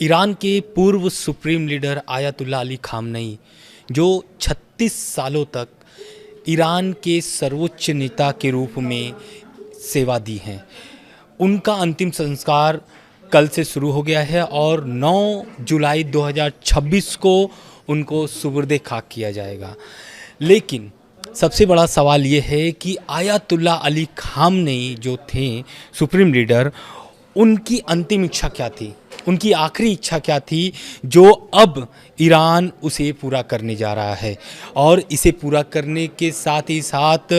Iran के पूर्व supreme leader ayatollah Ali Khamenei जो 36 सालों तक ईरान के सर्वोच्च नेता के रूप में सेवा दी हैं, उनका अंतिम संस्कार कल से शुरू हो गया है और 9 जुलाई 2026 को उनको सुपुर्द खाक किया जाएगा। लेकिन सबसे बड़ा सवाल ये है कि आयतुल्ला अली खामनेई जो थे सुप्रीम लीडर, उनकी अंतिम इच्छा क्या थी, उनकी आखिरी इच्छा क्या थी जो अब ईरान उसे पूरा करने जा रहा है। और इसे पूरा करने के साथ ही साथ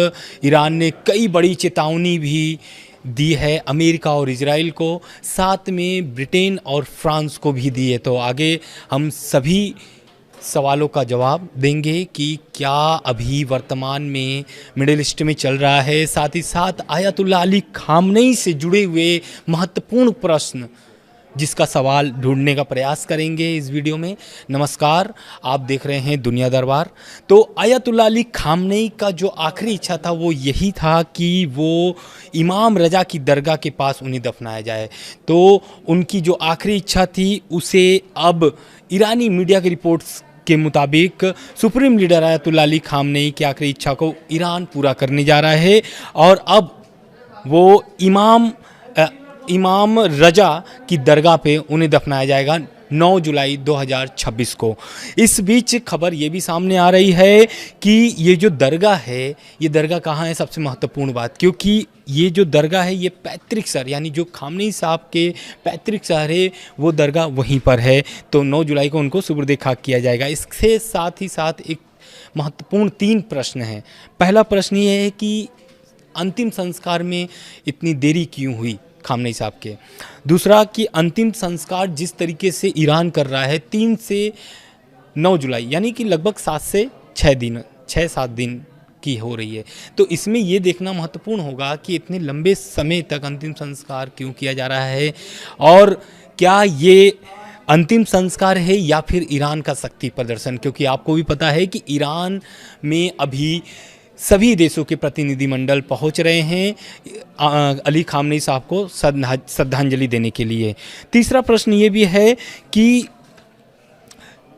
ईरान ने कई बड़ी चेतावनी भी दी है अमेरिका और इजराइल को, साथ में ब्रिटेन और फ्रांस को भी दी है। तो आगे हम सभी सवालों का जवाब देंगे कि क्या अभी वर्तमान में मिडिल ईस्ट में चल रहा है, साथ ही साथ आयतुल्ला अली खामनेई से जुड़े हुए महत्वपूर्ण प्रश्न जिसका सवाल ढूंढने का प्रयास करेंगे इस वीडियो में। नमस्कार, आप देख रहे हैं दुनिया दरबार। तो आयतुल्ला अली खामनेई का जो आखिरी इच्छा था वो यही था कि वो इमाम रजा की दरगाह के पास उन्हें दफनाया जाए। तो उनकी जो आखिरी इच्छा थी उसे अब ईरानी मीडिया की रिपोर्ट्स के मुताबिक supreme leader ayatollah Ali Khamenei की आखिरी इच्छा को ईरान पूरा करने जा रहा है और अब वो इमाम रजा की दरगाह पे उन्हें दफनाया जाएगा 9 जुलाई 2026 को। इस बीच खबर ये भी सामने आ रही है कि ये जो दरगाह है, ये दरगाह कहाँ है, सबसे महत्वपूर्ण बात, क्योंकि ये जो दरगाह है ये पैतृक शहर यानी जो खामनेई साहब के पैतृक शहर है वो दरगाह वहीं पर है। तो 9 जुलाई को उनको सुपुर्द खाक किया जाएगा। इसके साथ ही साथ एक महत्वपूर्ण 3 प्रश्न हैं। पहला प्रश्न ये है कि अंतिम संस्कार में इतनी देरी क्यों हुई खामनेई साहब के। दूसरा कि अंतिम संस्कार जिस तरीके से ईरान कर रहा है 3 से 9 जुलाई यानी कि लगभग 7 से 6-7 दिन की हो रही है। तो इसमें ये देखना महत्वपूर्ण होगा कि इतने लंबे समय तक अंतिम संस्कार क्यों किया जा रहा है और क्या ये अंतिम संस्कार है या फिर ईरान का शक्ति प्रदर्शन, क्योंकि आपको भी पता है कि ईरान में अभी सभी देशों के प्रतिनिधिमंडल पहुंच रहे हैं अली खामनेई साहब को श्रद्धांजलि देने के लिए। तीसरा प्रश्न ये भी है कि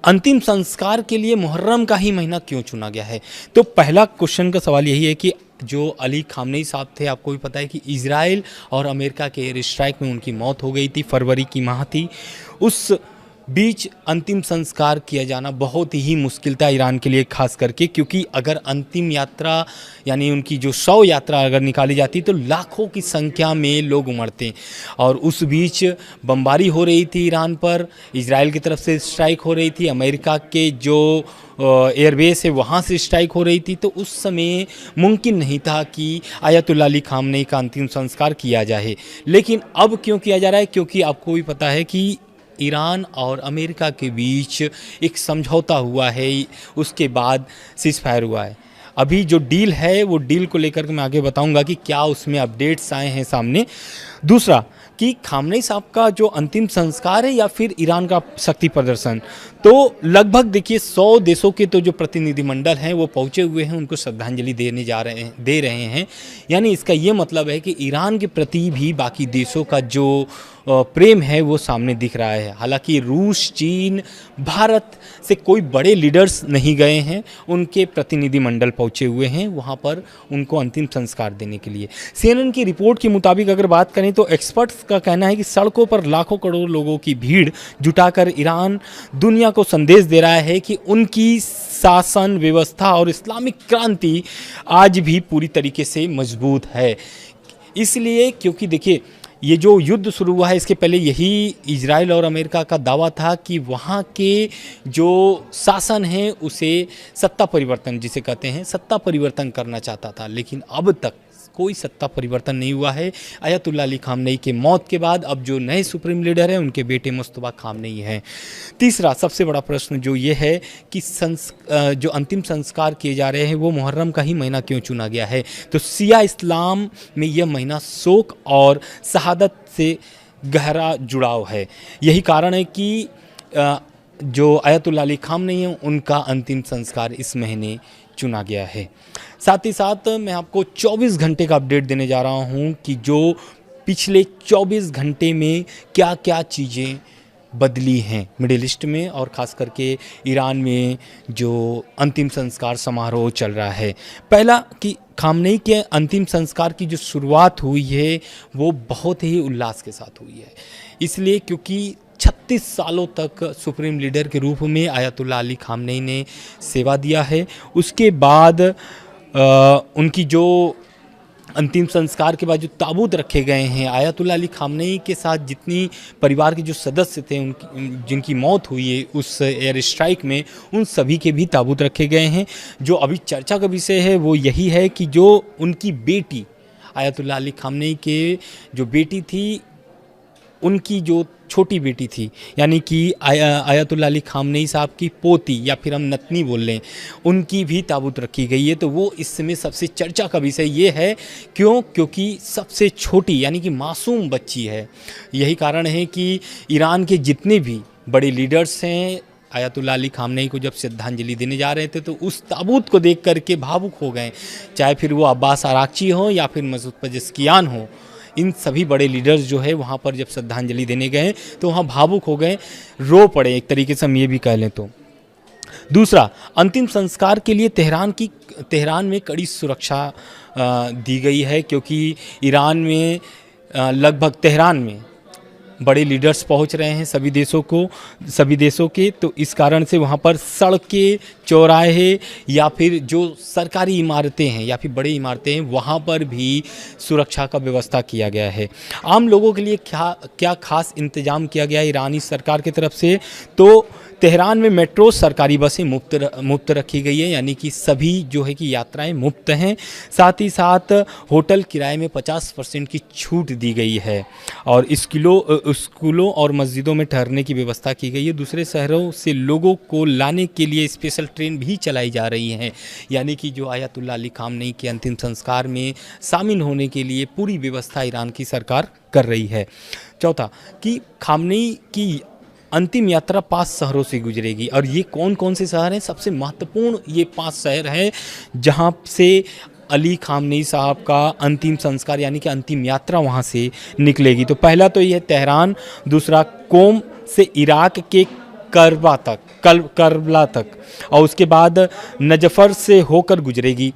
अंतिम संस्कार के लिए मुहर्रम का ही महीना क्यों चुना गया है। तो पहला क्वेश्चन का सवाल यही है कि जो अली खामनेई साहब थे, आपको भी पता है कि इजराइल और अमेरिका के एयर स्ट्राइक में उनकी मौत हो गई थी, फरवरी की माह थी। उस बीच अंतिम संस्कार किया जाना बहुत ही मुश्किल था ईरान के लिए, खास करके क्योंकि अगर अंतिम यात्रा यानी उनकी जो शव यात्रा अगर निकाली जाती तो लाखों की संख्या में लोग उमड़ते और उस बीच बमबारी हो रही थी ईरान पर, इजराइल की तरफ से स्ट्राइक हो रही थी, अमेरिका के जो एयरबेस है वहाँ से स्ट्राइक हो रही थी। तो उस समय मुमकिन नहीं था कि आयतुल्ला अली खामनेई का अंतिम संस्कार किया जाए। लेकिन अब क्यों किया जा रहा है, क्योंकि आपको भी पता है कि ईरान और अमेरिका के बीच एक समझौता हुआ है, उसके बाद सीज़ फायर हुआ है। अभी जो डील है वो डील को लेकर के मैं आगे बताऊंगा कि क्या उसमें अपडेट्स आए हैं सामने। दूसरा कि खामनेई साहब का जो अंतिम संस्कार है या फिर ईरान का शक्ति प्रदर्शन, तो लगभग देखिए 100 देशों के तो जो प्रतिनिधिमंडल हैं वो पहुंचे हुए हैं, उनको श्रद्धांजलि दे रहे हैं। यानी इसका ये मतलब है कि ईरान के प्रति भी बाकी देशों का जो प्रेम है वो सामने दिख रहा है। हालांकि रूस, चीन, भारत से कोई बड़े लीडर्स नहीं गए हैं, उनके प्रतिनिधिमंडल पहुंचे हुए हैं वहां पर उनको अंतिम संस्कार देने के लिए। CNN की रिपोर्ट के मुताबिक अगर बात करें तो एक्सपर्ट्स का कहना है कि सड़कों पर लाखों करोड़ लोगों की भीड़ जुटाकर ईरान दुनिया को संदेश दे रहा है कि उनकी शासन व्यवस्था और इस्लामिक क्रांति आज भी पूरी तरीके से मजबूत है। इसलिए क्योंकि देखिए ये जो युद्ध शुरू हुआ है इसके पहले यही इजराइल और अमेरिका का दावा था कि वहाँ के जो शासन है उसे सत्ता परिवर्तन जिसे कहते हैं सत्ता परिवर्तन करना चाहता था, लेकिन अब तक कोई सत्ता परिवर्तन नहीं हुआ है। आयतुल्ला अली खामनेई के मौत के बाद अब जो नए सुप्रीम लीडर हैं उनके बेटे मुस्तफा खामनेई हैं। तीसरा सबसे बड़ा प्रश्न जो ये है कि जो अंतिम संस्कार किए जा रहे हैं वो मुहर्रम का ही महीना क्यों चुना गया है। तो शिया इस्लाम में यह महीना शोक और शहादत से गहरा जुड़ाव है। यही कारण है कि जो आयतुल्ला अली खामनेई हैं उनका अंतिम संस्कार इस महीने चुना गया है। साथ ही साथ मैं आपको 24 घंटे का अपडेट देने जा रहा हूं कि जो पिछले 24 घंटे में क्या क्या चीज़ें बदली हैं मिडिल ईस्ट में, और ख़ास करके ईरान में जो अंतिम संस्कार समारोह चल रहा है। पहला कि खामनेई के अंतिम संस्कार की जो शुरुआत हुई है वो बहुत ही उल्लास के साथ हुई है, इसलिए क्योंकि 36 सालों तक सुप्रीम लीडर के रूप में आयतुल्लाह अली खामनेई ने सेवा दिया है। उसके बाद उनकी जो अंतिम संस्कार के बाद जो ताबूत रखे गए हैं, आयतुल्लाह अली खामनेई के साथ जितनी परिवार के जो सदस्य थे उनकी जिनकी मौत हुई है उस एयर स्ट्राइक में, उन सभी के भी ताबूत रखे गए हैं। जो अभी चर्चा का विषय है वो यही है कि जो उनकी बेटी आयतुल्लाह अली खामनेई के जो बेटी थी, उनकी जो छोटी बेटी थी, यानी कि आयतुल्लाह अली खामनेई साहब की पोती या फिर हम नतनी बोल लें, उनकी भी ताबूत रखी गई है। तो वो इस समय सबसे चर्चा का विषय ये है, क्योंकि सबसे छोटी यानी कि मासूम बच्ची है। यही कारण है कि ईरान के जितने भी बड़े लीडर्स हैं, आयतुल्लाह अली खामनेई को जब श्रद्धांजलि देने जा रहे थे तो उस ताबूत को देख करके भावुक हो गए, चाहे फिर वो अब्बास आरागची हो या फिर मसूद पेजेश्कियान हो। इन सभी बड़े लीडर्स जो है वहाँ पर जब श्रद्धांजलि देने गए तो वहाँ भावुक हो गए, रो पड़े, एक तरीके से हम ये भी कह लें तो। दूसरा, अंतिम संस्कार के लिए तेहरान में कड़ी सुरक्षा दी गई है, क्योंकि ईरान में लगभग तेहरान में बड़े लीडर्स पहुंच रहे हैं सभी देशों के, तो इस कारण से वहाँ पर सड़कें, चौराहे या फिर जो सरकारी इमारतें हैं या फिर बड़ी इमारतें हैं, वहाँ पर भी सुरक्षा का व्यवस्था किया गया है। आम लोगों के लिए क्या खास इंतजाम किया गया है ईरानी सरकार की तरफ से, तो तेहरान में मेट्रो सरकारी बसें मुफ्त रखी गई है, यानी कि सभी जो है कि यात्राएं मुफ्त हैं। साथ ही साथ होटल किराए में 50% की छूट दी गई है, और स्कूलों और मस्जिदों में ठहरने की व्यवस्था की गई है। दूसरे शहरों से लोगों को लाने के लिए स्पेशल ट्रेन भी चलाई जा रही हैं, यानी कि जो आयतुल्लाह अली खामनेई के अंतिम संस्कार में शामिल होने के लिए पूरी व्यवस्था ईरान की सरकार कर रही है। चौथा, कि खामनेई की अंतिम यात्रा 5 शहरों से गुजरेगी, और ये कौन कौन से शहर हैं? सबसे महत्वपूर्ण ये 5 शहर हैं जहाँ से अली खामनेई साहब का अंतिम संस्कार यानी कि अंतिम यात्रा वहाँ से निकलेगी। तो पहला तो ये है तेहरान, दूसरा कोम से इराक के करबला तक, और उसके बाद नजफर से होकर गुजरेगी,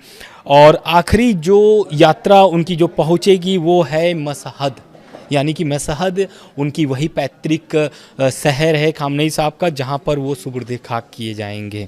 और आखिरी जो यात्रा उनकी जो पहुँचेगी वो है मशहद, यानी कि मशहद उनकी वही पैतृक शहर है खामनेई साहब का, जहाँ पर वो सुपुर्द खाक किए जाएंगे।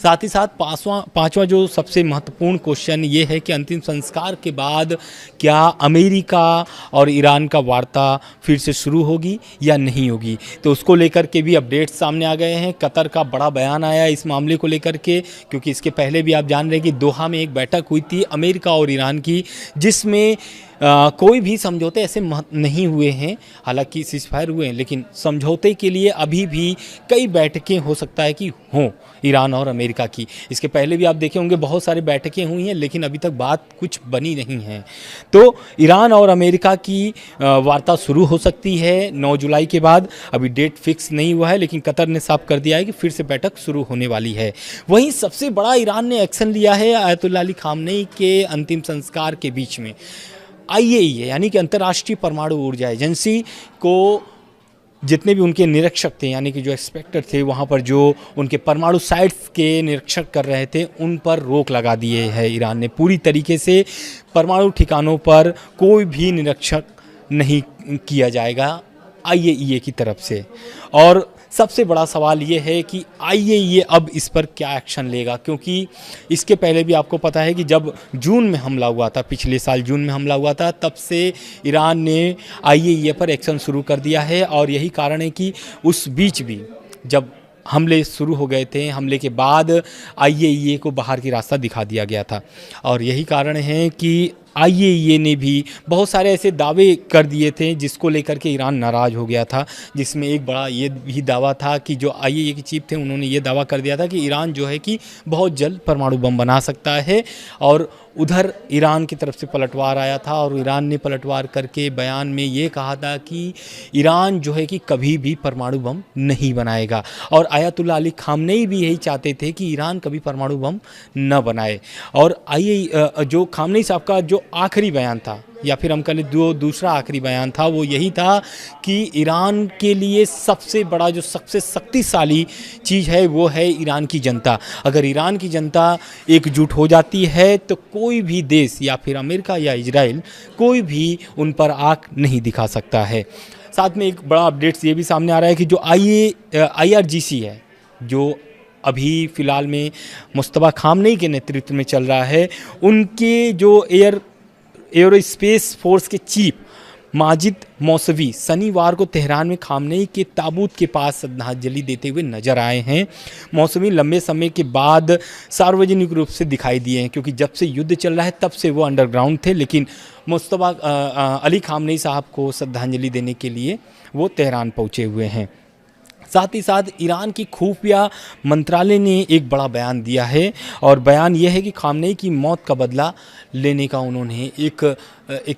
साथ ही साथ पांचवा जो सबसे महत्वपूर्ण क्वेश्चन ये है कि अंतिम संस्कार के बाद क्या अमेरिका और ईरान का वार्ता फिर से शुरू होगी या नहीं होगी, तो उसको लेकर के भी अपडेट्स सामने आ गए हैं। कतर का बड़ा बयान आया इस मामले को लेकर के, क्योंकि इसके पहले भी आप जान रहे हैं कि दोहा में एक बैठक हुई थी अमेरिका और ईरान की, जिसमें कोई भी समझौते ऐसे नहीं हुए हैं। हालांकि सीज़फायर हुए हैं, लेकिन समझौते के लिए अभी भी कई बैठकें हो सकता है कि हों ईरान और अमेरिका की। इसके पहले भी आप देखे होंगे बहुत सारी बैठकें हुई हैं, लेकिन अभी तक बात कुछ बनी नहीं है। तो ईरान और अमेरिका की वार्ता शुरू हो सकती है 9 जुलाई के बाद। अभी डेट फिक्स नहीं हुआ है, लेकिन कतर ने साफ कर दिया है कि फिर से बैठक शुरू होने वाली है। वहीं सबसे बड़ा ईरान ने एक्शन लिया है आयतुल्लाह अली खामनेई के अंतिम संस्कार के बीच में। IAEA यानी कि अंतर्राष्ट्रीय परमाणु ऊर्जा एजेंसी को जितने भी उनके निरीक्षक थे, यानी कि जो एक्सपेक्टर थे, वहाँ पर जो उनके परमाणु साइट्स के निरीक्षक कर रहे थे, उन पर रोक लगा दिए है ईरान ने। पूरी तरीके से परमाणु ठिकानों पर कोई भी निरीक्षक नहीं किया जाएगा IAEA की तरफ से। और सबसे बड़ा सवाल ये है कि IAEA अब इस पर क्या एक्शन लेगा, क्योंकि इसके पहले भी आपको पता है कि जब जून में हमला हुआ था, पिछले साल जून में हमला हुआ था, तब से ईरान ने IAEA पर एक्शन शुरू कर दिया है। और यही कारण है कि उस बीच भी जब हमले शुरू हो गए थे, हमले के बाद IAEA को बाहर की रास्ता दिखा दिया गया था। और यही कारण है कि IAEA ने भी बहुत सारे ऐसे दावे कर दिए थे जिसको लेकर के ईरान नाराज़ हो गया था, जिसमें एक बड़ा ये भी दावा था कि जो IAEA के चीफ थे, उन्होंने ये दावा कर दिया था कि ईरान जो है कि बहुत जल्द परमाणु बम बना सकता है। और उधर ईरान की तरफ से पलटवार आया था, और ईरान ने पलटवार करके बयान में ये कहा था कि ईरान जो है कि कभी भी परमाणु बम नहीं बनाएगा। और आयतुल्लाह अली खामनेई भी यही चाहते थे कि ईरान कभी परमाणु बम न बनाए। और जो खामनेई साहब का जो आखिरी बयान था, या फिर हम कह लें दूसरा आखिरी बयान था, वो यही था कि ईरान के लिए सबसे बड़ा जो सबसे शक्तिशाली चीज़ है वो है ईरान की जनता। अगर ईरान की जनता एकजुट हो जाती है तो कोई भी देश या फिर अमेरिका या इजराइल कोई भी उन पर आँख नहीं दिखा सकता है। साथ में एक बड़ा अपडेट्स ये भी सामने आ रहा है कि जो IRGC है, जो अभी फ़िलहाल में मुस्तफ़ा खामनेई के नेतृत्व में चल रहा है, उनके जो एयरोस्पेस फोर्स के चीफ माजिद मौसवी शनिवार को तेहरान में खामनेई के ताबूत के पास श्रद्धांजलि देते हुए नजर आए हैं। मौसवी लंबे समय के बाद सार्वजनिक रूप से दिखाई दिए हैं, क्योंकि जब से युद्ध चल रहा है तब से वो अंडरग्राउंड थे, लेकिन मुस्तफ़ा अली खामनेई साहब को श्रद्धांजलि देने के लिए वो तेहरान पहुँचे हुए हैं। साथ ही साथ ईरान की खुफिया मंत्रालय ने एक बड़ा बयान दिया है, और बयान यह है कि खामनेई की मौत का बदला लेने का उन्होंने एक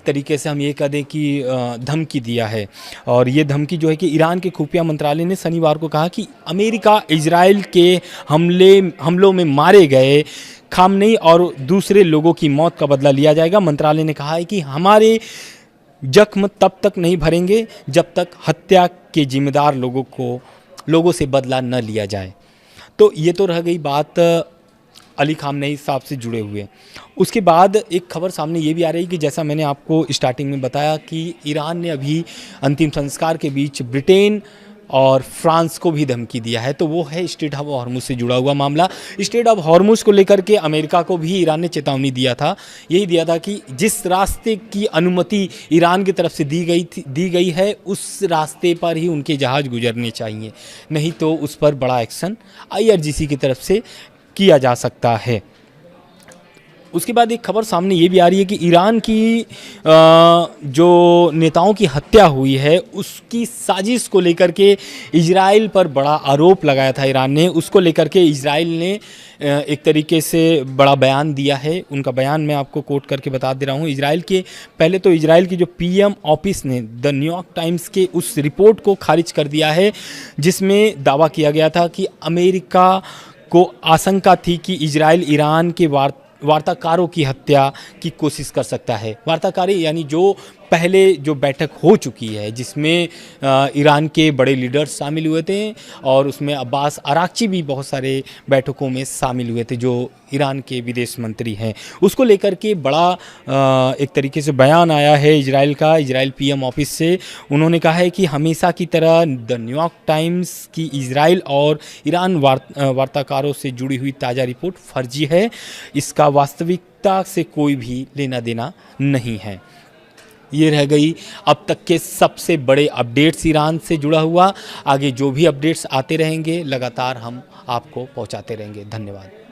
तरीके से हम ये कह दें कि धमकी दिया है। और ये धमकी जो है कि ईरान के खुफिया मंत्रालय ने शनिवार को कहा कि अमेरिका इजराइल के हमलों में मारे गए खामनेई और दूसरे लोगों की मौत का बदला लिया जाएगा। मंत्रालय ने कहा है कि हमारे जख्म तब तक नहीं भरेंगे जब तक हत्या के जिम्मेदार लोगों से बदला न लिया जाए। तो ये तो रह गई बात अली खामनेई साहब से जुड़े हुए। उसके बाद एक खबर सामने ये भी आ रही है कि जैसा मैंने आपको स्टार्टिंग में बताया कि ईरान ने अभी अंतिम संस्कार के बीच ब्रिटेन और फ्रांस को भी धमकी दिया है, तो वो है स्ट्रेट ऑफ हॉर्मुज से जुड़ा हुआ मामला। स्ट्रेट ऑफ हॉर्मुज को लेकर के अमेरिका को भी ईरान ने चेतावनी दिया था, यही दिया था कि जिस रास्ते की अनुमति ईरान की तरफ से दी गई है उस रास्ते पर ही उनके जहाज़ गुजरने चाहिए, नहीं तो उस पर बड़ा एक्शन IRGC की तरफ से किया जा सकता है। उसके बाद एक खबर सामने ये भी आ रही है कि ईरान की जो नेताओं की हत्या हुई है उसकी साजिश को लेकर के इजराइल पर बड़ा आरोप लगाया था ईरान ने। उसको लेकर के इजराइल ने एक तरीके से बड़ा बयान दिया है। उनका बयान मैं आपको कोट करके बता दे रहा हूँ। पहले तो इजराइल की जो PM ऑफिस ने द न्यूयॉर्क टाइम्स के उस रिपोर्ट को खारिज कर दिया है जिसमें दावा किया गया था कि अमेरिका को आशंका थी कि इजराइल ईरान के वार्ताकारों की हत्या की कोशिश कर सकता है। वार्ताकारी यानी जो पहले जो बैठक हो चुकी है जिसमें ईरान के बड़े लीडर्स शामिल हुए थे और उसमें अब्बास अराक्ची भी बहुत सारे बैठकों में शामिल हुए थे जो ईरान के विदेश मंत्री हैं। उसको लेकर के बड़ा एक तरीके से बयान आया है इजराइल PM ऑफिस से। उन्होंने कहा है कि हमेशा की तरह द न्यूयॉर्क टाइम्स की इजराइल और ईरान वार्ताकारों से जुड़ी हुई ताज़ा रिपोर्ट फर्जी है, इसका वास्तविकता से कोई भी लेना देना नहीं है। ये रह गई अब तक के सबसे बड़े अपडेट्स ईरान से जुड़ा हुआ। आगे जो भी अपडेट्स आते रहेंगे लगातार हम आपको पहुंचाते रहेंगे। धन्यवाद।